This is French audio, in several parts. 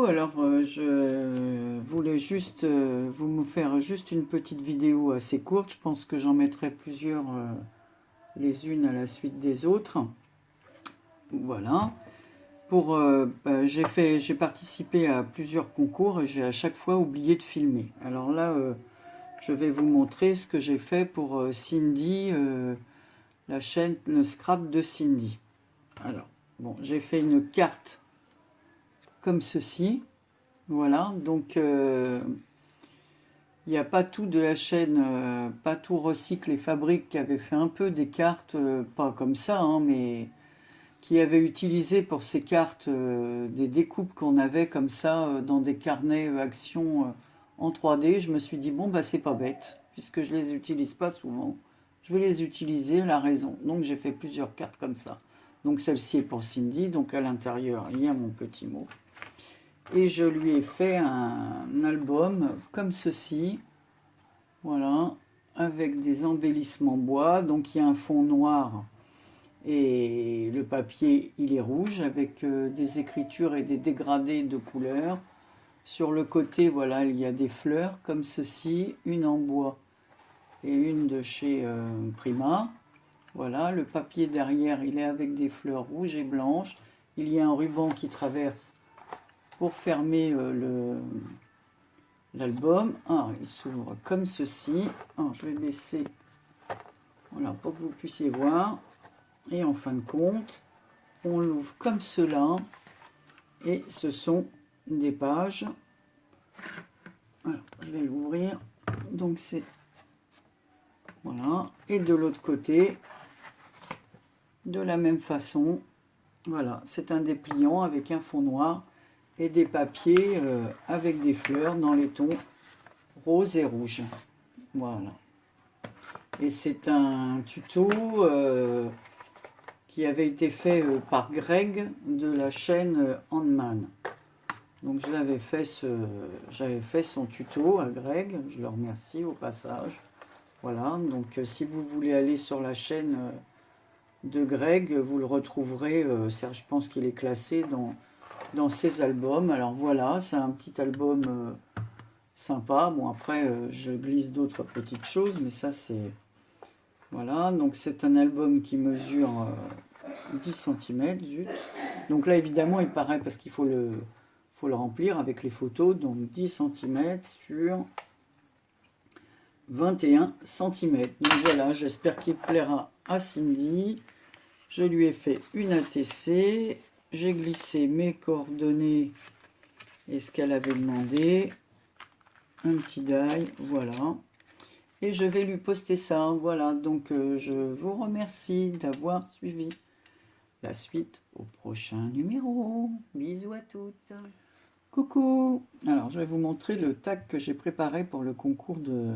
Coucou, alors je voulais juste vous faire juste une petite vidéo assez courte. Je pense que j'en mettrai plusieurs les unes à la suite des autres. Voilà. J'ai participé à plusieurs concours et j'ai à chaque fois oublié de filmer. Alors là, je vais vous montrer ce que j'ai fait pour Cindy, la chaîne Scrap de Cindy. Alors, bon, j'ai fait une carte comme ceci. Voilà, donc il n'y a pas tout de la chaîne, pas tout recycle et fabrique qui avait fait un peu des cartes, pas comme ça, hein, mais qui avait utilisé pour ces cartes des découpes qu'on avait comme ça dans des carnets actions en 3D. Je me suis dit, bon, bah c'est pas bête, puisque je les utilise pas souvent. Je vais les utiliser, elle a raison. Donc j'ai fait plusieurs cartes comme ça. Donc celle-ci est pour Cindy, donc à l'intérieur il y a mon petit mot. Et je lui ai fait un album comme ceci, voilà, avec des embellissements bois. Donc il y a un fond noir et le papier il est rouge avec des écritures et des dégradés de couleurs. Sur le côté, voilà, il y a des fleurs comme ceci, une en bois et une de chez Prima. Voilà, le papier derrière il est avec des fleurs rouges et blanches. Il y a un ruban qui traverse pour fermer l'album. Il s'ouvre comme ceci. Je vais baisser, voilà, pour que vous puissiez voir. Et en fin de compte, on l'ouvre comme cela. Et ce sont des pages. Alors, je vais l'ouvrir. Donc c'est... Voilà. Et de l'autre côté, de la même façon. Voilà, c'est un dépliant avec un fond noir et des papiers avec des fleurs dans les tons rose et rouge. Voilà. Et c'est un tuto qui avait été fait par Greg de la chaîne Handman. Donc j'avais fait son tuto à Greg, je le remercie au passage. Voilà, donc si vous voulez aller sur la chaîne de Greg, vous le retrouverez, je pense qu'il est classé dans ses albums. Alors voilà, c'est un petit album sympa. Bon, après, je glisse d'autres petites choses, mais ça, c'est... Voilà, donc c'est un album qui mesure 10 cm, zut. Donc là, évidemment, il paraît, parce qu'il faut le remplir avec les photos, donc 10 cm sur 21 cm. Donc voilà, j'espère qu'il plaira à Cindy. Je lui ai fait une ATC, j'ai glissé mes coordonnées et ce qu'elle avait demandé, un petit die, voilà. Et je vais lui poster ça, voilà. Donc je vous remercie d'avoir suivi la suite au prochain numéro. Bisous à toutes. Coucou. Alors je vais vous montrer le tag que j'ai préparé pour le concours de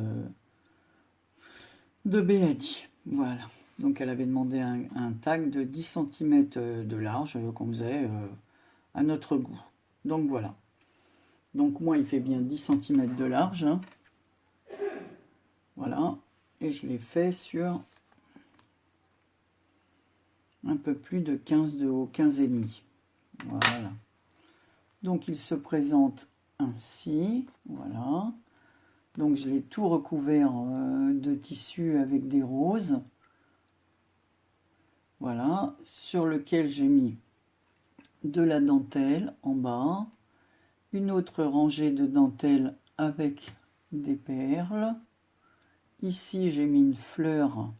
Béadi. Voilà. Donc elle avait demandé un tag de 10 cm de large qu'on faisait à notre goût. Donc voilà. Donc moi il fait bien 10 cm de large. Hein. Voilà. Et je l'ai fait sur un peu plus de 15 de haut, 15,5. Voilà. Donc il se présente ainsi. Voilà. Donc je l'ai tout recouvert de tissu avec des roses. Voilà, sur lequel j'ai mis de la dentelle en bas, une autre rangée de dentelle avec des perles. Ici, j'ai mis une fleur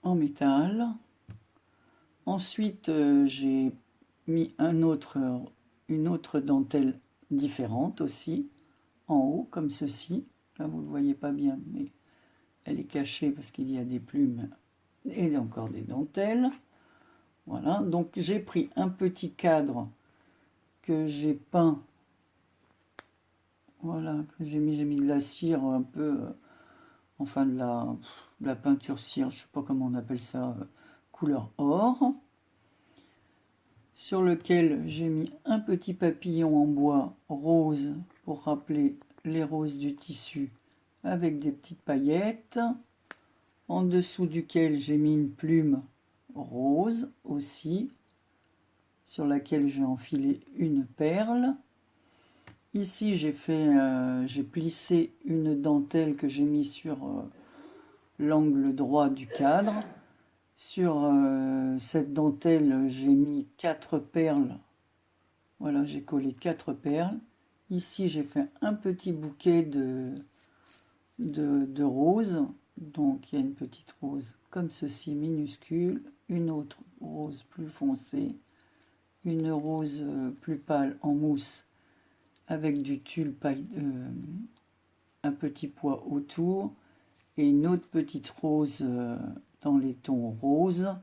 en métal. Ensuite, j'ai mis une autre dentelle différente aussi, en haut, comme ceci. Là, vous ne le voyez pas bien, mais elle est cachée parce qu'il y a des plumes et encore des dentelles. Voilà, donc j'ai pris un petit cadre que j'ai peint, voilà, que j'ai mis de la cire un peu, enfin de la peinture cire, je sais pas comment on appelle ça, couleur or, sur lequel j'ai mis un petit papillon en bois rose pour rappeler les roses du tissu avec des petites paillettes, en dessous duquel j'ai mis une plume rose aussi, sur laquelle j'ai enfilé une perle. Ici, j'ai plissé une dentelle que j'ai mis sur l'angle droit du cadre. Sur cette dentelle, j'ai mis 4 perles. Voilà, j'ai collé 4 perles. Ici, j'ai fait un petit bouquet de roses. Donc, il y a une petite rose comme ceci, minuscule. Une autre rose plus foncée. Une rose plus pâle en mousse avec du tulle paille, un petit pois autour. Et une autre petite rose dans les tons roses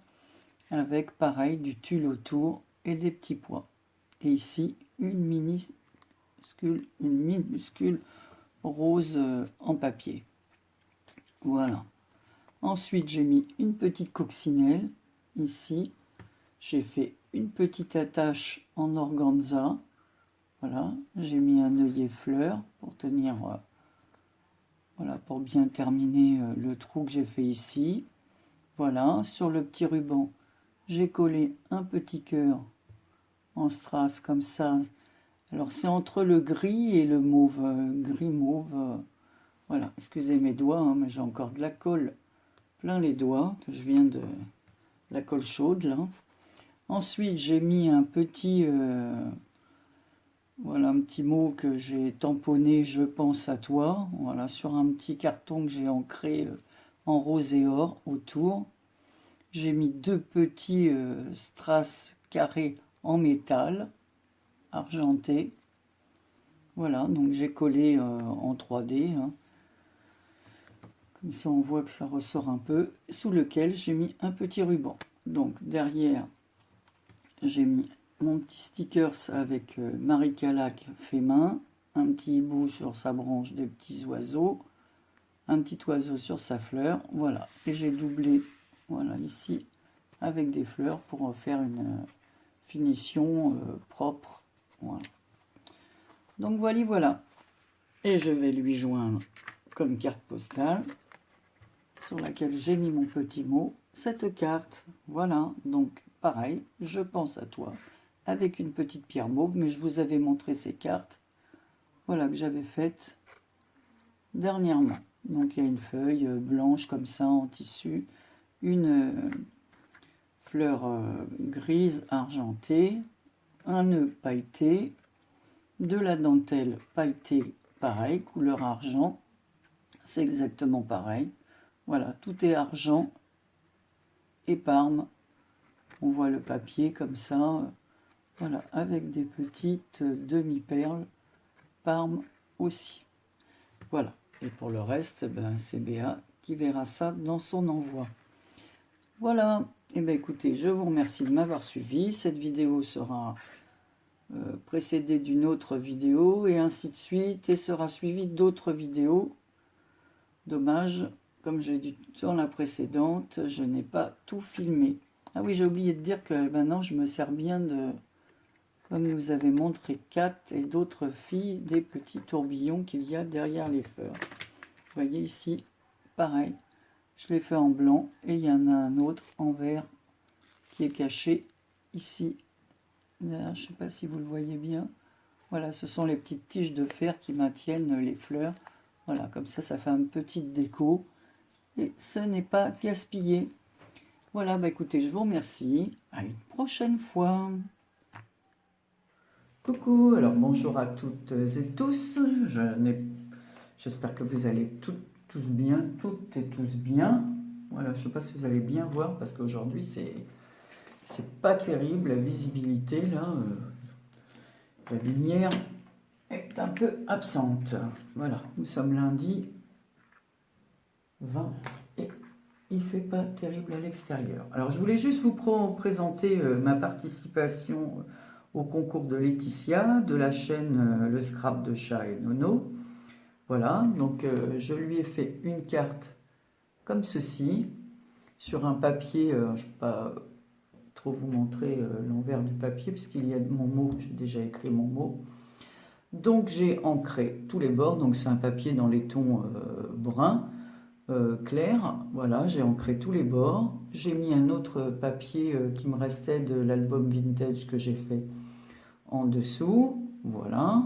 avec pareil du tulle autour et des petits pois. Et ici une minuscule rose en papier. Voilà. Ensuite j'ai mis une petite coccinelle ici. J'ai fait une petite attache en organza. Voilà. J'ai mis un œillet fleur pour tenir voilà, pour bien terminer le trou que j'ai fait ici. Voilà, sur le petit ruban, j'ai collé un petit cœur en strass comme ça. Alors c'est entre le gris et le mauve, gris mauve. Voilà, excusez mes doigts, hein, mais j'ai encore de la colle plein les doigts, que je viens de la colle chaude là. Ensuite j'ai mis un petit... voilà un petit mot que j'ai tamponné, je pense à toi. Voilà, sur un petit carton que j'ai ancré en rose et or autour. J'ai mis 2 petits strass carrés en métal, argenté. Voilà, donc j'ai collé en 3D. Hein. Comme ça, on voit que ça ressort un peu. Sous lequel j'ai mis un petit ruban. Donc derrière, j'ai mis mon petit stickers avec Marie Calac fait main, un petit hibou sur sa branche, des petits oiseaux, un petit oiseau sur sa fleur, voilà. Et j'ai doublé, voilà, ici, avec des fleurs pour faire une finition propre, voilà. Donc voilà. Et je vais lui joindre comme carte postale, sur laquelle j'ai mis mon petit mot, cette carte, voilà. Donc pareil, je pense à toi, avec une petite pierre mauve, mais je vous avais montré ces cartes, voilà, que j'avais faites dernièrement. Donc il y a une feuille blanche comme ça en tissu, une fleur grise argentée, un nœud pailleté, de la dentelle pailletée pareil, couleur argent, c'est exactement pareil. Voilà, tout est argent et parme. On voit le papier comme ça. Voilà, avec des petites demi-perles, parme aussi. Voilà, et pour le reste, ben, c'est Béa qui verra ça dans son envoi. Voilà, et bien écoutez, je vous remercie de m'avoir suivi. Cette vidéo sera précédée d'une autre vidéo, et ainsi de suite, et sera suivie d'autres vidéos. Dommage, comme j'ai dit dans la précédente, je n'ai pas tout filmé. Ah oui, j'ai oublié de dire que maintenant je me sers bien de... Comme nous avait montré Kat et d'autres filles, des petits tourbillons qu'il y a derrière les fleurs. Vous voyez ici, pareil, je l'ai fait en blanc et il y en a un autre en vert qui est caché ici. Là, je ne sais pas si vous le voyez bien. Voilà, ce sont les petites tiges de fer qui maintiennent les fleurs. Voilà, comme ça, ça fait une petite déco. Et ce n'est pas gaspillé. Voilà, bah écoutez, je vous remercie. À une prochaine fois. Coucou, alors bonjour à toutes et tous, j'espère que vous allez tous bien, toutes et tous bien. Voilà, je ne sais pas si vous allez bien voir parce qu'aujourd'hui c'est pas terrible, la visibilité là, la lumière est un peu absente. Voilà, nous sommes lundi 20 et il fait pas terrible à l'extérieur. Alors je voulais juste vous présenter ma participation au concours de Laetitia, de la chaîne Le Scrap de Chat et Nono. Voilà, donc je lui ai fait une carte comme ceci, sur un papier, je ne vais pas trop vous montrer l'envers du papier, puisqu'il y a mon mot, j'ai déjà écrit mon mot. Donc j'ai ancré tous les bords, donc c'est un papier dans les tons bruns. clair. Voilà, j'ai ancré tous les bords. J'ai mis un autre papier qui me restait de l'album vintage que j'ai fait en dessous. Voilà.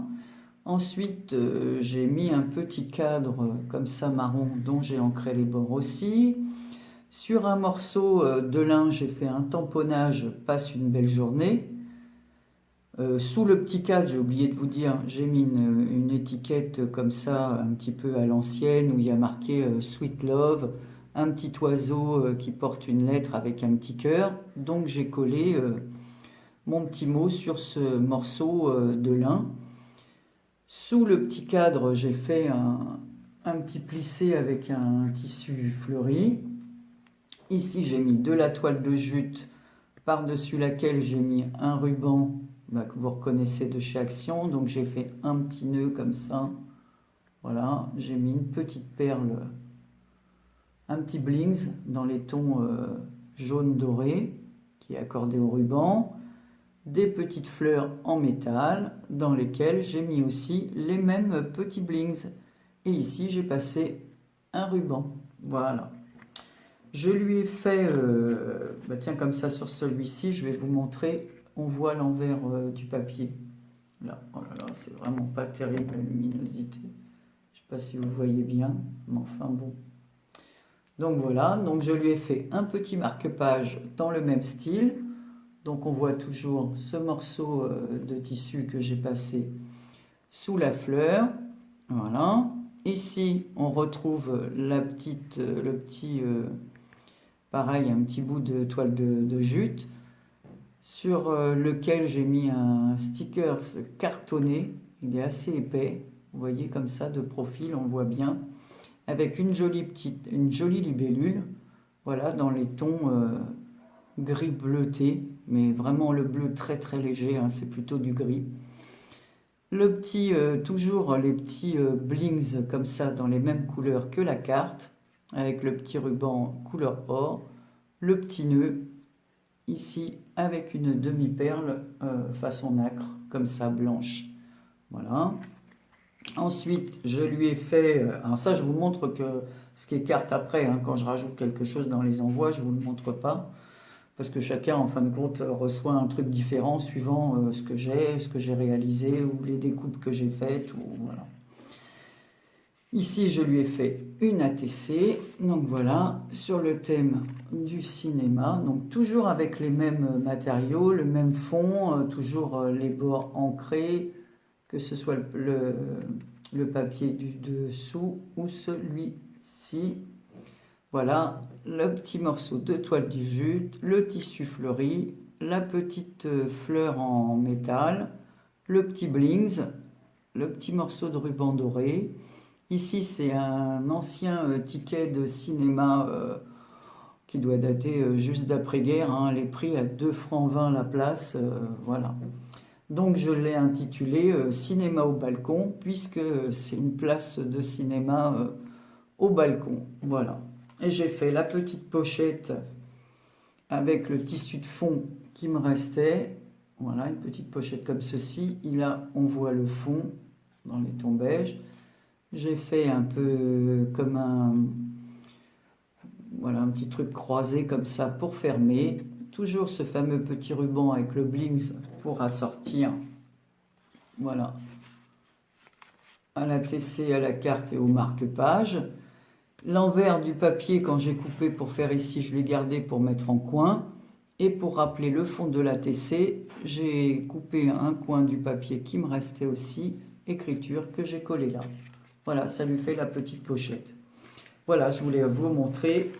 Ensuite, j'ai mis un petit cadre comme ça marron dont j'ai ancré les bords aussi. Sur un morceau de lin, j'ai fait un tamponnage passe une belle journée. Sous le petit cadre, j'ai oublié de vous dire, j'ai mis une étiquette comme ça, un petit peu à l'ancienne, où il y a marqué Sweet Love, un petit oiseau qui porte une lettre avec un petit cœur. Donc j'ai collé mon petit mot sur ce morceau de lin. Sous le petit cadre, j'ai fait un petit plissé avec un tissu fleuri. Ici, j'ai mis de la toile de jute par-dessus laquelle j'ai mis un ruban que vous reconnaissez de chez Action. Donc j'ai fait un petit nœud comme ça. Voilà, j'ai mis une petite perle, un petit blings dans les tons jaune doré qui est accordé au ruban. Des petites fleurs en métal dans lesquelles j'ai mis aussi les mêmes petits blings. Et ici, j'ai passé un ruban. Voilà. Je lui ai fait, tiens, comme ça sur celui-ci, je vais vous montrer. On voit l'envers du papier. Là, oh là là, c'est vraiment pas terrible la luminosité. Je sais pas si vous voyez bien, mais enfin bon. Donc voilà, donc je lui ai fait un petit marque-page dans le même style. Donc on voit toujours ce morceau de tissu que j'ai passé sous la fleur. Voilà. Ici, on retrouve le petit, pareil, un petit bout de toile de jute sur lequel j'ai mis un sticker cartonné. Il est assez épais. Vous voyez comme ça de profil, on voit bien. Avec une jolie libellule. Voilà, dans les tons gris bleuté, mais vraiment le bleu très très léger, hein, c'est plutôt du gris. Le petit, toujours les petits blings comme ça dans les mêmes couleurs que la carte, avec le petit ruban couleur or, le petit nœud ici avec une demi-perle façon nacre, comme ça blanche. Voilà. Ensuite, je lui ai fait, alors ça je vous montre que ce qui est carte après, hein, quand je rajoute quelque chose dans les envois, je ne vous le montre pas. Parce que chacun, en fin de compte, reçoit un truc différent suivant ce que j'ai réalisé ou les découpes que j'ai faites. Voilà. Ici, je lui ai fait une ATC. Donc voilà, sur le thème du cinéma. Donc toujours avec les mêmes matériaux, le même fond, toujours les bords ancrés, que ce soit le papier du dessous ou celui-ci. Voilà, le petit morceau de toile de jute, le tissu fleuri, la petite fleur en métal, le petit blings, le petit morceau de ruban doré. Ici, c'est un ancien ticket de cinéma qui doit dater juste d'après-guerre. Hein, les prix à 2 francs 20 la place. Voilà. Donc, je l'ai intitulé Cinéma au balcon, puisque c'est une place de cinéma au balcon. Voilà. Et j'ai fait la petite pochette avec le tissu de fond qui me restait. Voilà, une petite pochette comme ceci. Et là, on voit le fond dans les tons beige. J'ai fait un peu comme un petit truc croisé comme ça pour fermer. Toujours ce fameux petit ruban avec le blings pour assortir. Voilà. À la TC, à la carte et au marque-page. L'envers du papier, quand j'ai coupé pour faire ici, je l'ai gardé pour mettre en coin. Et pour rappeler le fond de la TC, j'ai coupé un coin du papier qui me restait aussi, écriture, que j'ai collé là. Voilà, ça lui fait la petite pochette. Voilà, je voulais vous montrer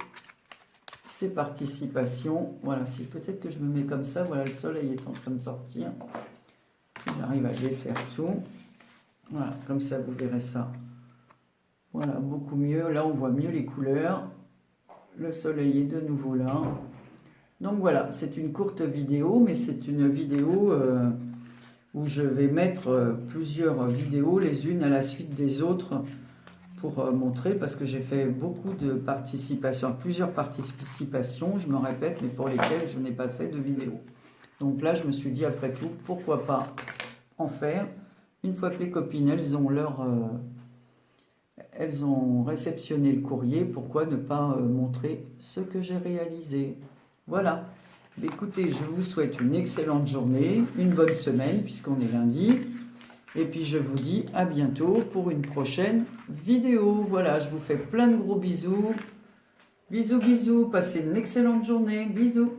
ces participations. Voilà, si peut-être que je me mets comme ça, voilà, le soleil est en train de sortir. Si j'arrive à défaire tout. Voilà, comme ça, vous verrez ça. Voilà, beaucoup mieux. Là, on voit mieux les couleurs. Le soleil est de nouveau là. Donc voilà, c'est une courte vidéo, mais c'est une vidéo où je vais mettre plusieurs vidéos les unes à la suite des autres pour montrer, parce que j'ai fait beaucoup de participations, plusieurs participations, je me répète, mais pour lesquelles je n'ai pas fait de vidéo. Donc là, je me suis dit, après tout, pourquoi pas en faire, une fois que les copines, elles ont elles ont réceptionné le courrier, pourquoi ne pas montrer ce que j'ai réalisé? Voilà. Écoutez, je vous souhaite une excellente journée, une bonne semaine, puisqu'on est lundi. Et puis je vous dis à bientôt pour une prochaine vidéo. Voilà, je vous fais plein de gros bisous. Bisous, bisous, passez une excellente journée. Bisous.